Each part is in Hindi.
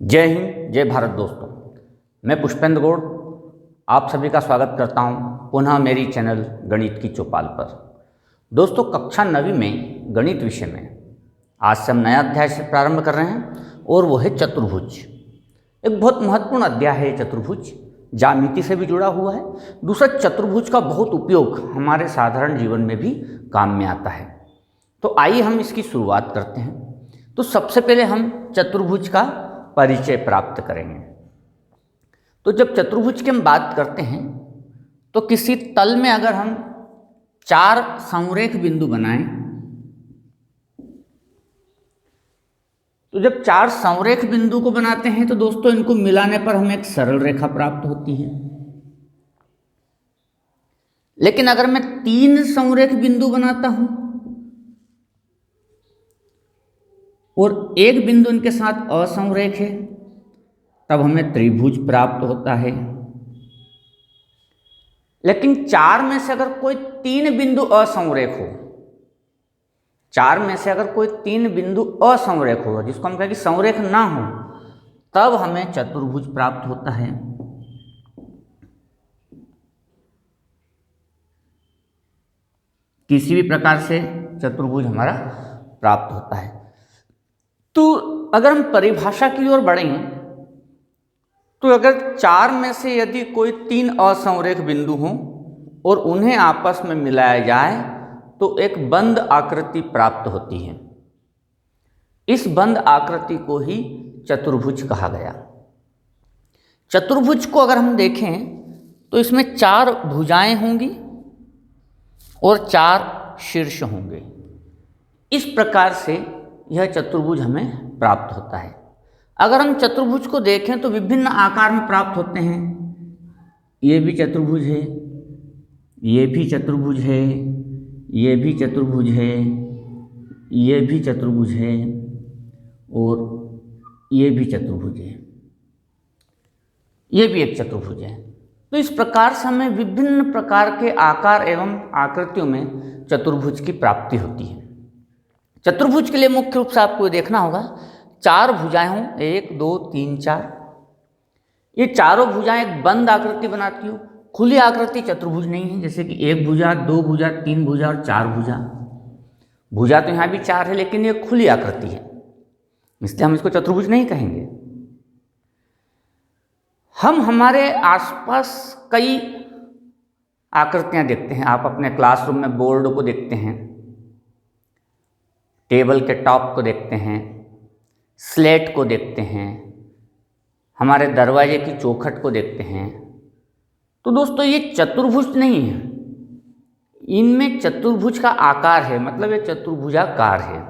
जय हिंद, जय भारत दोस्तों। मैं पुष्पेंद्र गौड़ आप सभी का स्वागत करता हूं पुनः मेरी चैनल गणित की चौपाल पर। दोस्तों, कक्षा 9वीं में गणित विषय में आज से हम नया अध्याय से प्रारंभ कर रहे हैं और वो है चतुर्भुज। एक बहुत महत्वपूर्ण अध्याय है चतुर्भुज, ज्यामिति से भी जुड़ा हुआ है। दूसरा, चतुर्भुज का बहुत उपयोग हमारे साधारण जीवन में भी काम में आता है। तो आइए हम इसकी शुरुआत करते हैं। तो सबसे पहले हम चतुर्भुज का परिचय प्राप्त करेंगे। तो जब चतुर्भुज की हम बात करते हैं तो किसी तल में अगर हम 4 संरेख बिंदु बनाएं, तो जब 4 संरेख बिंदु को बनाते हैं तो दोस्तों इनको मिलाने पर हमें एक सरल रेखा प्राप्त होती है। लेकिन अगर मैं 3 संरेख बिंदु बनाता हूं और एक बिंदु इनके साथ असंरेख है, तब हमें त्रिभुज प्राप्त होता है। लेकिन 4 में से अगर कोई 3 बिंदु असंरेख हो, 4 में से अगर कोई 3 बिंदु असंरेख हो, जिसको हम कहें कि संरेख ना हो, तब हमें चतुर्भुज प्राप्त होता है। किसी भी प्रकार से चतुर्भुज हमारा प्राप्त होता है। तो अगर हम परिभाषा की ओर बढ़ें तो अगर 4 में से यदि कोई 3 असंरेख बिंदु हों और उन्हें आपस में मिलाया जाए तो एक बंद आकृति प्राप्त होती है। इस बंद आकृति को ही चतुर्भुज कहा गया। चतुर्भुज को अगर हम देखें तो इसमें 4 भुजाएं होंगी और 4 शीर्ष होंगे। इस प्रकार से यह चतुर्भुज हमें प्राप्त होता है। अगर हम चतुर्भुज को देखें तो विभिन्न आकार में प्राप्त होते हैं। ये भी चतुर्भुज है, ये भी चतुर्भुज है, ये भी चतुर्भुज है, ये भी चतुर्भुज है और ये भी चतुर्भुज है, ये भी एक चतुर्भुज है। तो इस प्रकार से हमें विभिन्न प्रकार के आकार एवं आकृतियों में चतुर्भुज की प्राप्ति होती है। चतुर्भुज के लिए मुख्य रूप से आपको देखना होगा 4 भुजाएं हों, 1 2 3 4। ये चारों भुजाएं एक बंद आकृति बनाती हो। खुली आकृति चतुर्भुज नहीं है, जैसे कि 1 भुजा, 2 भुजा, 3 भुजा और 4 भुजा। भुजा तो यहाँ भी 4 है, लेकिन ये खुली आकृति है, इसलिए हम इसको चतुर्भुज नहीं कहेंगे। हम हमारे आसपास कई आकृतियां देखते हैं। आप अपने क्लासरूम में बोर्ड को देखते हैं, टेबल के टॉप को देखते हैं, स्लेट को देखते हैं, हमारे दरवाजे की चौखट को देखते हैं। तो दोस्तों ये चतुर्भुज नहीं है, इनमें चतुर्भुज का आकार है, मतलब ये चतुर्भुजाकार है।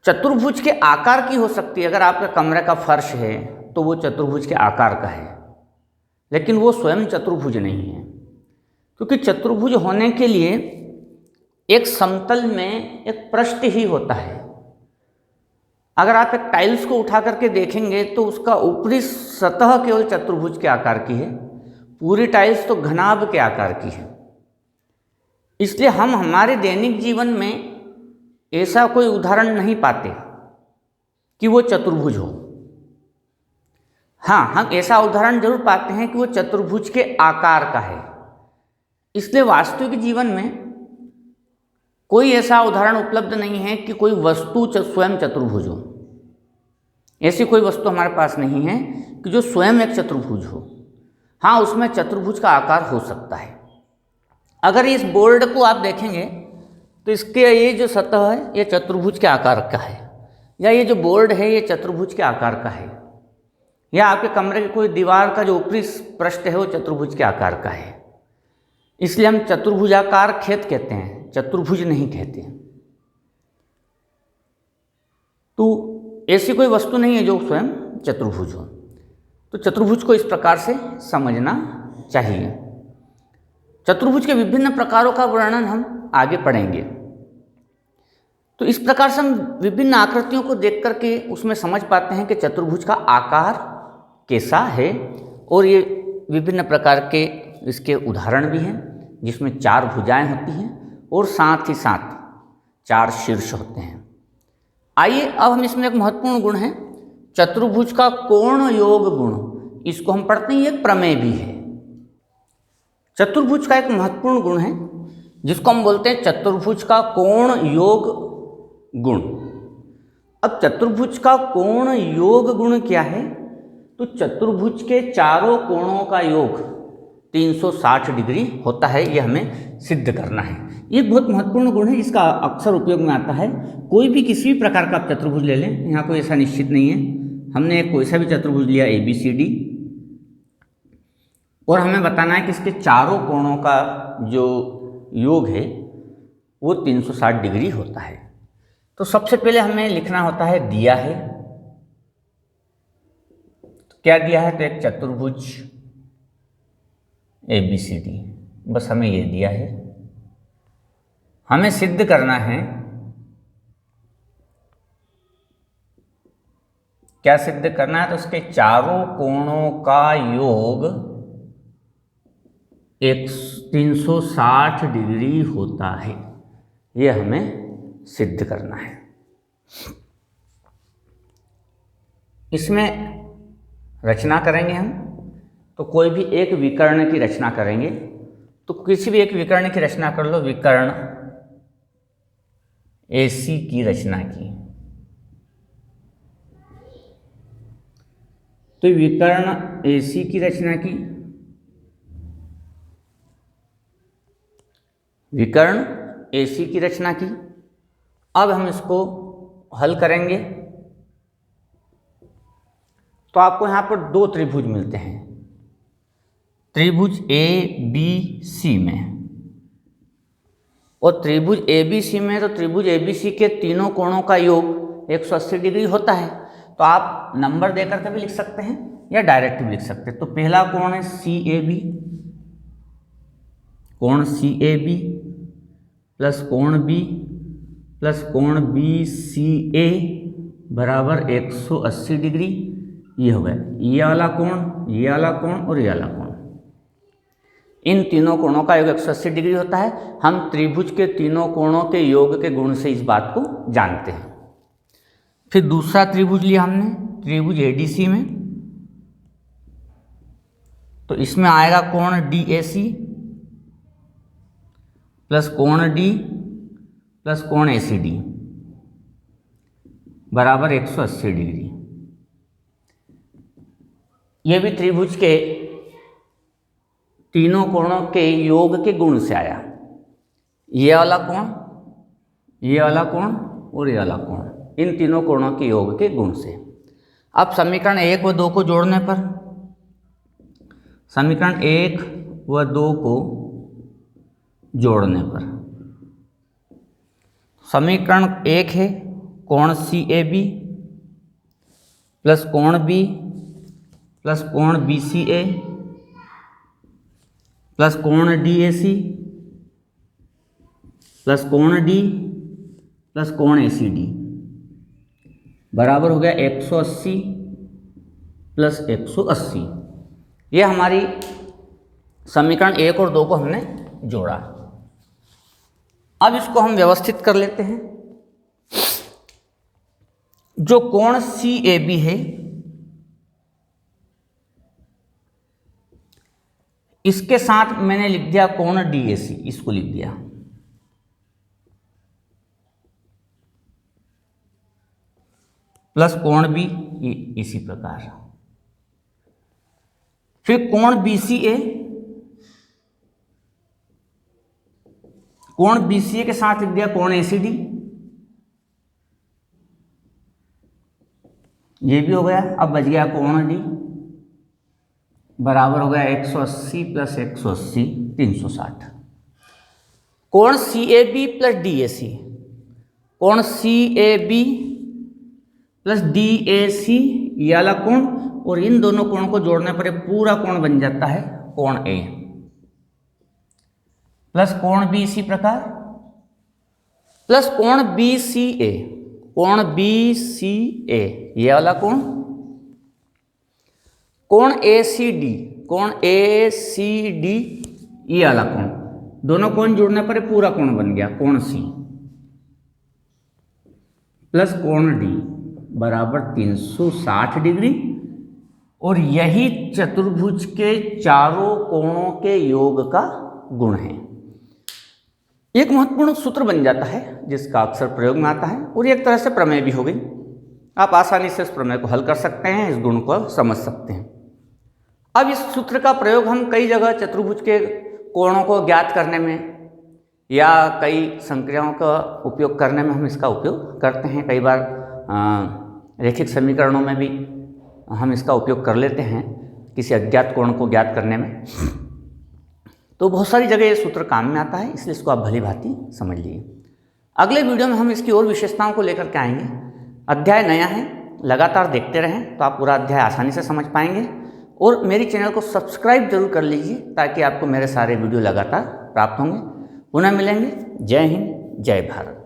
चतुर्भुज के आकार की हो सकती है। अगर आपके कमरे का फर्श है तो वो चतुर्भुज के आकार का है, लेकिन वो स्वयं चतुर्भुज नहीं है, क्योंकि चतुर्भुज होने के लिए एक समतल में एक पृष्ठ ही होता है। अगर आप एक टाइल्स को उठा करके देखेंगे तो उसका ऊपरी सतह केवल चतुर्भुज के आकार की है, पूरी टाइल्स तो घनाभ के आकार की है। इसलिए हम हमारे दैनिक जीवन में ऐसा कोई उदाहरण नहीं पाते कि वो चतुर्भुज हो। हाँ, हम ऐसा उदाहरण जरूर पाते हैं कि वो चतुर्भुज के आकार का है। इसलिए वास्तविक जीवन में कोई ऐसा उदाहरण उपलब्ध नहीं है कि कोई वस्तु स्वयं चतुर्भुज हो। ऐसी कोई वस्तु हमारे पास नहीं है कि जो स्वयं एक चतुर्भुज हो। हाँ, उसमें चतुर्भुज का आकार हो सकता है। अगर इस बोर्ड को आप देखेंगे तो इसके ये जो सतह है ये चतुर्भुज के आकार का है, या ये जो बोर्ड है ये चतुर्भुज के आकार का है, या आपके कमरे की कोई दीवार का जो ऊपरी पृष्ठ है वो चतुर्भुज के आकार का है। इसलिए हम चतुर्भुजाकार खेत कहते हैं, चतुर्भुज नहीं कहते। तो ऐसी कोई वस्तु नहीं है जो स्वयं चतुर्भुज हो। तो चतुर्भुज को इस प्रकार से समझना चाहिए। चतुर्भुज के विभिन्न प्रकारों का वर्णन हम आगे पढ़ेंगे। तो इस प्रकार से हम विभिन्न आकृतियों को देख करके उसमें समझ पाते हैं कि चतुर्भुज का आकार कैसा है, और ये विभिन्न प्रकार के इसके उदाहरण भी हैं, जिसमें 4 भुजाएं होती हैं और साथ ही साथ 4 शीर्ष होते हैं। आइए अब हम इसमें एक महत्वपूर्ण गुण है चतुर्भुज का कोण योग गुण, इसको हम पढ़ते हैं, एक प्रमेय भी है। चतुर्भुज का एक महत्वपूर्ण गुण है जिसको हम बोलते हैं चतुर्भुज का कोण योग गुण। अब चतुर्भुज का कोण योग गुण क्या है? तो चतुर्भुज के चारों कोणों का योग 360 डिग्री होता है, ये हमें सिद्ध करना है। ये बहुत महत्वपूर्ण गुण है, इसका अक्सर उपयोग में आता है। कोई भी किसी भी प्रकार का आप चतुर्भुज ले लें, यहाँ कोई ऐसा निश्चित नहीं है। हमने एक कोई सा भी चतुर्भुज लिया ABCD, और हमें बताना है कि इसके चारों कोणों का जो योग है वो 360 डिग्री होता है। तो सबसे पहले हमें लिखना होता है दिया है, तो क्या दिया है? तो एक चतुर्भुज ABCD, बस हमें ये दिया है। हमें सिद्ध करना है, क्या सिद्ध करना है? तो उसके चारों कोणों का योग 360 डिग्री होता है, ये हमें सिद्ध करना है। इसमें रचना करेंगे हम, तो कोई भी एक विकर्ण की रचना करेंगे। तो किसी भी एक विकर्ण की रचना कर लो, विकर्ण AC की रचना की। तो विकर्ण AC की रचना की, विकर्ण AC की रचना की। अब हम इसको हल करेंगे तो आपको यहाँ पर दो त्रिभुज मिलते हैं, त्रिभुज ABC में। और त्रिभुज ABC में, तो त्रिभुज ABC के तीनों कोणों का योग 180 डिग्री होता है। तो आप नंबर देकर के भी लिख सकते हैं या डायरेक्ट भी लिख सकते हैं। तो पहला कोण है CAB, कोण CAB प्लस कोण B प्लस कोण BCA बराबर 180 डिग्री। ये हो गया ये वाला कोण, ये वाला कोण और ये वाला कोण। इन तीनों कोणों का योग 180 डिग्री होता है। हम त्रिभुज के तीनों कोणों के योग के गुण से इस बात को जानते हैं। फिर दूसरा त्रिभुज लिया हमने, त्रिभुज ADC में। तो इसमें आएगा कोण DAC प्लस कोण D प्लस कोण ACD बराबर 180 डिग्री। यह भी त्रिभुज के तीनों कोणों के योग के गुण से आया। ये वाला कोण, ये वाला कोण और ये वाला कोण, इन तीनों कोणों के योग के गुण से। अब समीकरण 1 व 2 को जोड़ने पर, समीकरण 1 व 2 को जोड़ने पर, समीकरण 1 है कोण CAB प्लस कोण B प्लस कोण BCA प्लस कोण DAC प्लस कोण D प्लस कोण ACD बराबर हो गया 180 प्लस 180। ये हमारी समीकरण 1 और 2 को हमने जोड़ा। अब इसको हम व्यवस्थित कर लेते हैं। जो कोण CAB है, इसके साथ मैंने लिख दिया कोण DAC, इसको लिख दिया। प्लस कोण B इसी प्रकार। फिर कोण BCA, कोण BCA के साथ लिख दिया कोण ACD, ये भी हो गया। अब बच गया कोण D बराबर हो गया 180 प्लस 180 360। कोण CAB प्लस DAC, कोण CAB प्लस DAC ये वाला कोण, और इन दोनों कोण को जोड़ने पर पूरा कोण बन जाता है कोण A प्लस कोण B इसी प्रकार, प्लस कोण BCA, कोण BCA ये वाला कोण, कोण ACD, कोण ACD ये वाला कोण, दोनों कोण जोड़ने पर पूरा कोण बन गया कोण C प्लस कोण डी बराबर 360 डिग्री, और यही चतुर्भुज के चारों कोणों के योग का गुण है। एक महत्वपूर्ण सूत्र बन जाता है जिसका अक्सर प्रयोग में आता है, और एक तरह से प्रमेय भी हो गई। आप आसानी से इस प्रमेय को हल कर सकते हैं, इस गुण को समझ सकते हैं। अब इस सूत्र का प्रयोग हम कई जगह चतुर्भुज के कोणों को ज्ञात करने में या कई संक्रियाओं का उपयोग करने में हम इसका उपयोग करते हैं। कई बार रैखिक समीकरणों में भी हम इसका उपयोग कर लेते हैं किसी अज्ञात कोण को ज्ञात करने में। तो बहुत सारी जगह ये सूत्र काम में आता है, इसलिए इसको आप भली भांति समझ लीजिए। अगले वीडियो में हम इसकी और विशेषताओं को लेकर के आएंगे। अध्याय नया है, लगातार देखते रहें तो आप पूरा अध्याय आसानी से समझ पाएंगे, और मेरी चैनल को सब्सक्राइब जरूर कर लीजिए ताकि आपको मेरे सारे वीडियो लगातार प्राप्त होंगे। पुनः मिलेंगे। जय हिंद, जय भारत।